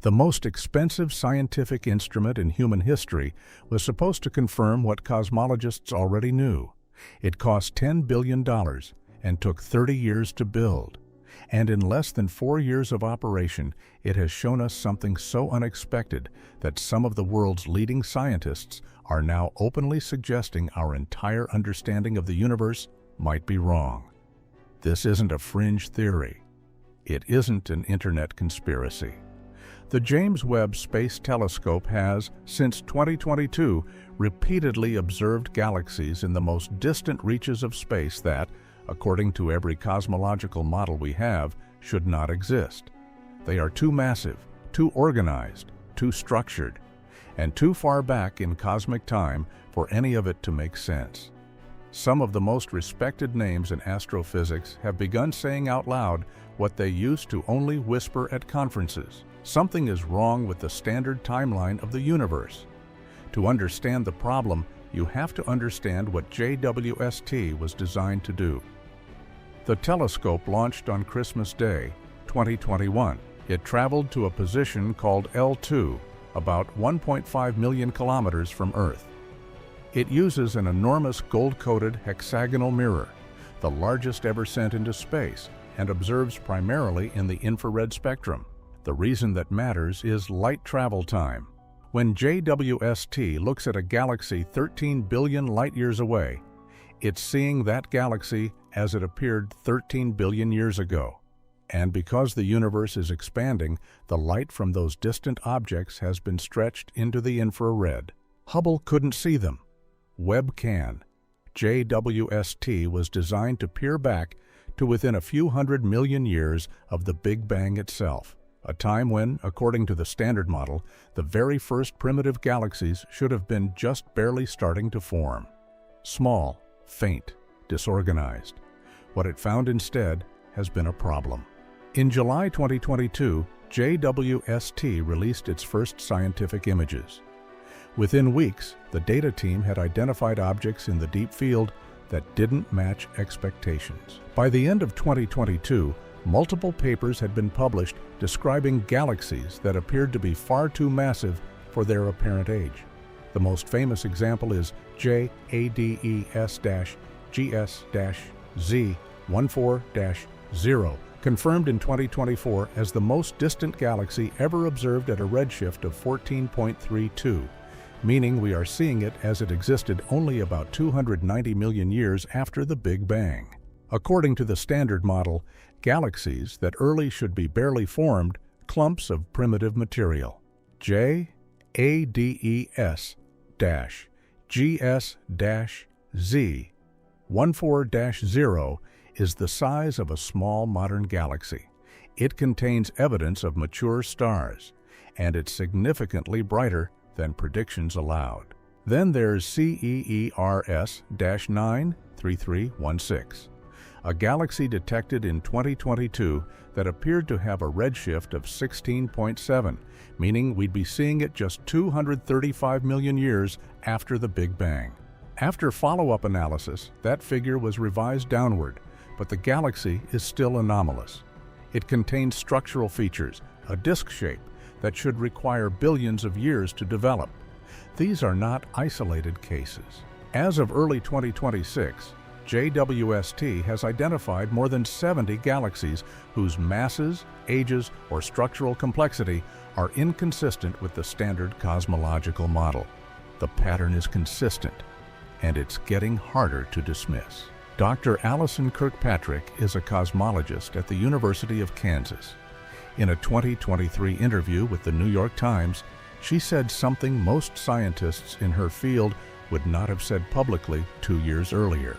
The most expensive scientific instrument in human history was supposed to confirm what cosmologists already knew. It cost $10 billion and took 30 years to build. And in less than 4 years of operation, it has shown us something so unexpected that some of the world's leading scientists are now openly suggesting our entire understanding of the universe might be wrong. This isn't a fringe theory. It isn't an internet conspiracy. The James Webb Space Telescope has, since 2022, repeatedly observed galaxies in the most distant reaches of space that, according to every cosmological model we have, should not exist. They are too massive, too organized, too structured, and too far back in cosmic time for any of it to make sense. Some of the most respected names in astrophysics have begun saying out loud what they used to only whisper at conferences. Something is wrong with the standard timeline of the universe. To understand the problem, you have to understand what JWST was designed to do. The telescope launched on Christmas Day, 2021. It traveled to a position called L2, about 1.5 million kilometers from Earth. It uses an enormous gold-coated hexagonal mirror, the largest ever sent into space, and observes primarily in the infrared spectrum. The reason that matters is light travel time. When JWST looks at a galaxy 13 billion light-years away, it's seeing that galaxy as it appeared 13 billion years ago. And because the universe is expanding, the light from those distant objects has been stretched into the infrared. Hubble couldn't see them. Webb can. JWST was designed to peer back to within a few hundred million years of the Big Bang itself, a time when, according to the Standard Model, the very first primitive galaxies should have been just barely starting to form. Small, faint, disorganized. What it found instead has been a problem. In July 2022, JWST released its first scientific images. Within weeks, the data team had identified objects in the deep field that didn't match expectations. By the end of 2022, multiple papers had been published describing galaxies that appeared to be far too massive for their apparent age. The most famous example is JADES-GS-Z14-0, confirmed in 2024 as the most distant galaxy ever observed at a redshift of 14.32, meaning we are seeing it as it existed only about 290 million years after the Big Bang. According to the Standard Model, galaxies that early should be barely formed, clumps of primitive material. JADES-GS-Z14-0 is the size of a small modern galaxy. It contains evidence of mature stars, and it's significantly brighter than predictions allowed. Then there's CEERS-93316, a galaxy detected in 2022 that appeared to have a redshift of 16.7, meaning we'd be seeing it just 235 million years after the Big Bang. After follow-up analysis, that figure was revised downward, but the galaxy is still anomalous. It contains structural features, a disk shape, that should require billions of years to develop. These are not isolated cases. As of early 2026, JWST has identified more than 70 galaxies whose masses, ages, or structural complexity are inconsistent with the standard cosmological model. The pattern is consistent, and it's getting harder to dismiss. Dr. Alison Kirkpatrick is a cosmologist at the University of Kansas. In a 2023 interview with the New York Times, she said something most scientists in her field would not have said publicly 2 years earlier.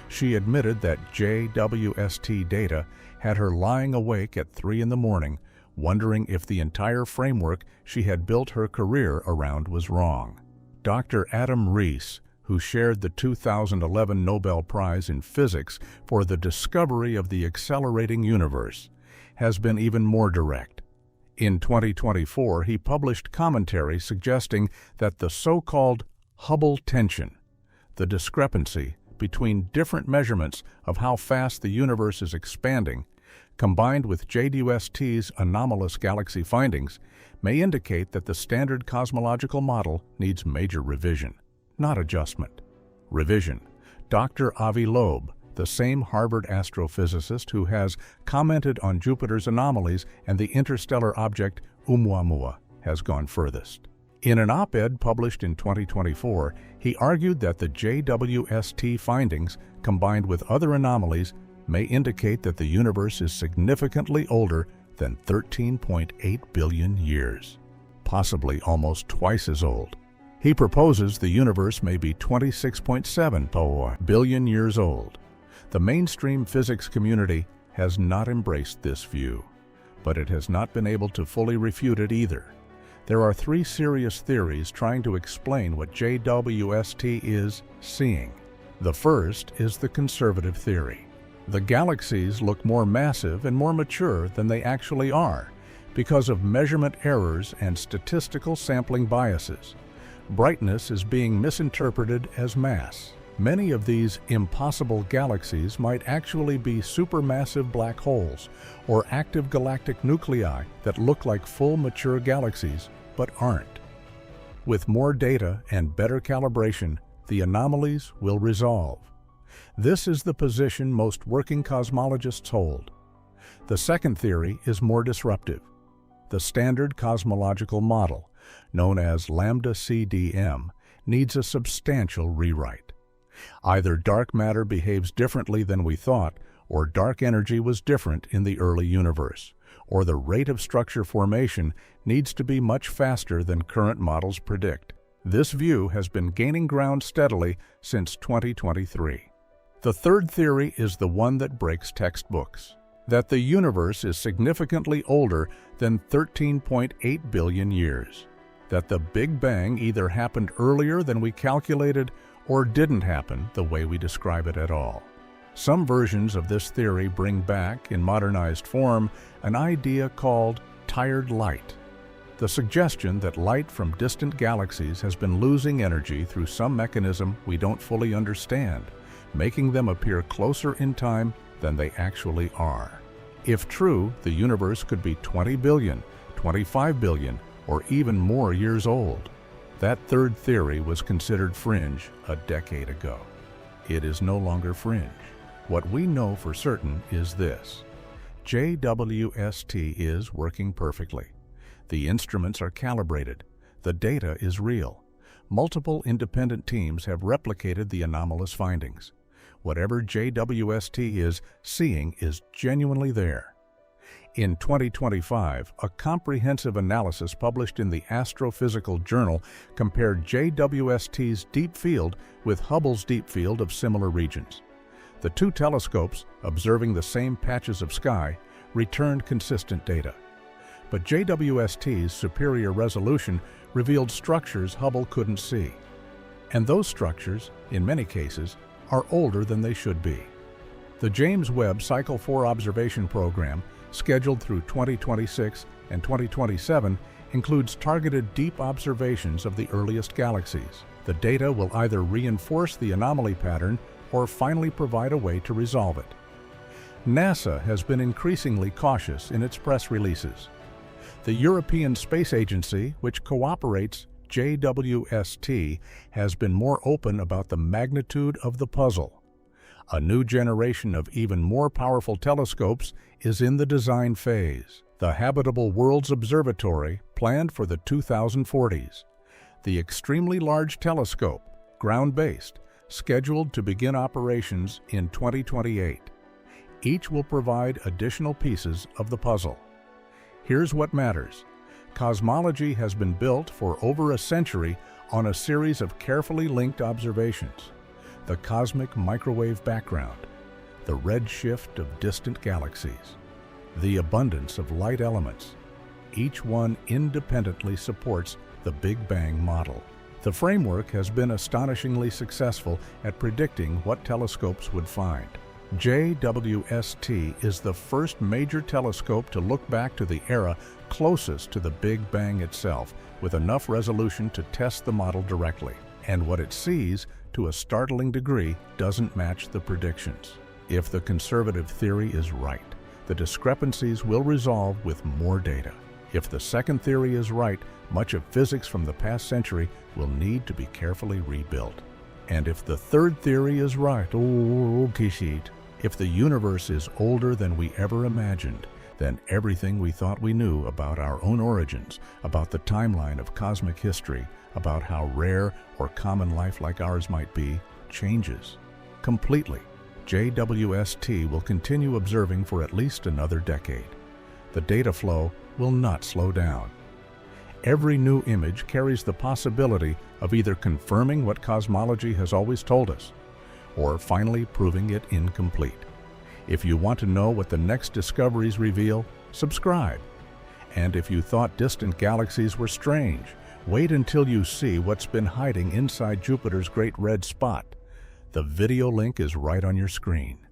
She admitted that JWST data had her lying awake at 3 in the morning, wondering if the entire framework she had built her career around was wrong. Dr. Adam Rees, who shared the 2011 Nobel Prize in Physics for the discovery of the accelerating universe, has been even more direct. In 2024, he published commentary suggesting that the so-called Hubble tension, the discrepancy between different measurements of how fast the universe is expanding, combined with JWST's anomalous galaxy findings, may indicate that the standard cosmological model needs major revision, not adjustment. Revision. Dr. Avi Loeb, the same Harvard astrophysicist who has commented on Jupiter's anomalies and the interstellar object Oumuamua, has gone furthest. In an op-ed published in 2024, he argued that the JWST findings, combined with other anomalies, may indicate that the universe is significantly older than 13.8 billion years, possibly almost twice as old. He proposes the universe may be 26.7 billion years old. The mainstream physics community has not embraced this view, but it has not been able to fully refute it either. There are three serious theories trying to explain what JWST is seeing. The first is the conservative theory. The galaxies look more massive and more mature than they actually are because of measurement errors and statistical sampling biases. Brightness is being misinterpreted as mass. Many of these impossible galaxies might actually be supermassive black holes or active galactic nuclei that look like full mature galaxies but aren't. With more data and better calibration, the anomalies will resolve. This is the position most working cosmologists hold. The second theory is more disruptive. The standard cosmological model, known as lambda CDM, needs a substantial rewrite. Either dark matter behaves differently than we thought, or dark energy was different in the early universe, or the rate of structure formation needs to be much faster than current models predict. This view has been gaining ground steadily since 2023. The third theory is the one that breaks textbooks, that the universe is significantly older than 13.8 billion years, that the Big Bang either happened earlier than we calculated or didn't happen the way we describe it at all. Some versions of this theory bring back, in modernized form, an idea called tired light. The suggestion that light from distant galaxies has been losing energy through some mechanism we don't fully understand, making them appear closer in time than they actually are. If true, the universe could be 20 billion, 25 billion, or even more years old. That third theory was considered fringe a decade ago. It is no longer fringe. What we know for certain is this: JWST is working perfectly. The instruments are calibrated. The data is real. Multiple independent teams have replicated the anomalous findings. Whatever JWST is seeing is genuinely there. In 2025, a comprehensive analysis published in the Astrophysical Journal compared JWST's deep field with Hubble's deep field of similar regions. The two telescopes, observing the same patches of sky, returned consistent data. But JWST's superior resolution revealed structures Hubble couldn't see. And those structures, in many cases, are older than they should be. The James Webb Cycle 4 observation program, scheduled through 2026 and 2027, includes targeted deep observations of the earliest galaxies. The data will either reinforce the anomaly pattern or finally provide a way to resolve it. NASA has been increasingly cautious in its press releases. The European Space Agency, which cooperates JWST, has been more open about the magnitude of the puzzle. A new generation of even more powerful telescopes is in the design phase. The Habitable Worlds Observatory, planned for the 2040s. The Extremely Large Telescope, ground-based, scheduled to begin operations in 2028. Each will provide additional pieces of the puzzle. Here's what matters. Cosmology has been built for over a century on a series of carefully linked observations. The cosmic microwave background, the redshift of distant galaxies, the abundance of light elements. Each one independently supports the Big Bang model. The framework has been astonishingly successful at predicting what telescopes would find. JWST is the first major telescope to look back to the era closest to the Big Bang itself, with enough resolution to test the model directly. And what it sees, to a startling degree, doesn't match the predictions. If the conservative theory is right, the discrepancies will resolve with more data. If the second theory is right, much of physics from the past century will need to be carefully rebuilt. And if the third theory is right, if the universe is older than we ever imagined, then everything we thought we knew about our own origins, about the timeline of cosmic history, about how rare or common life like ours might be, changes completely. JWST will continue observing for at least another decade. The data flow will not slow down. Every new image carries the possibility of either confirming what cosmology has always told us, or finally proving it incomplete. If you want to know what the next discoveries reveal, subscribe. And if you thought distant galaxies were strange, wait until you see what's been hiding inside Jupiter's great red spot. The video link is right on your screen.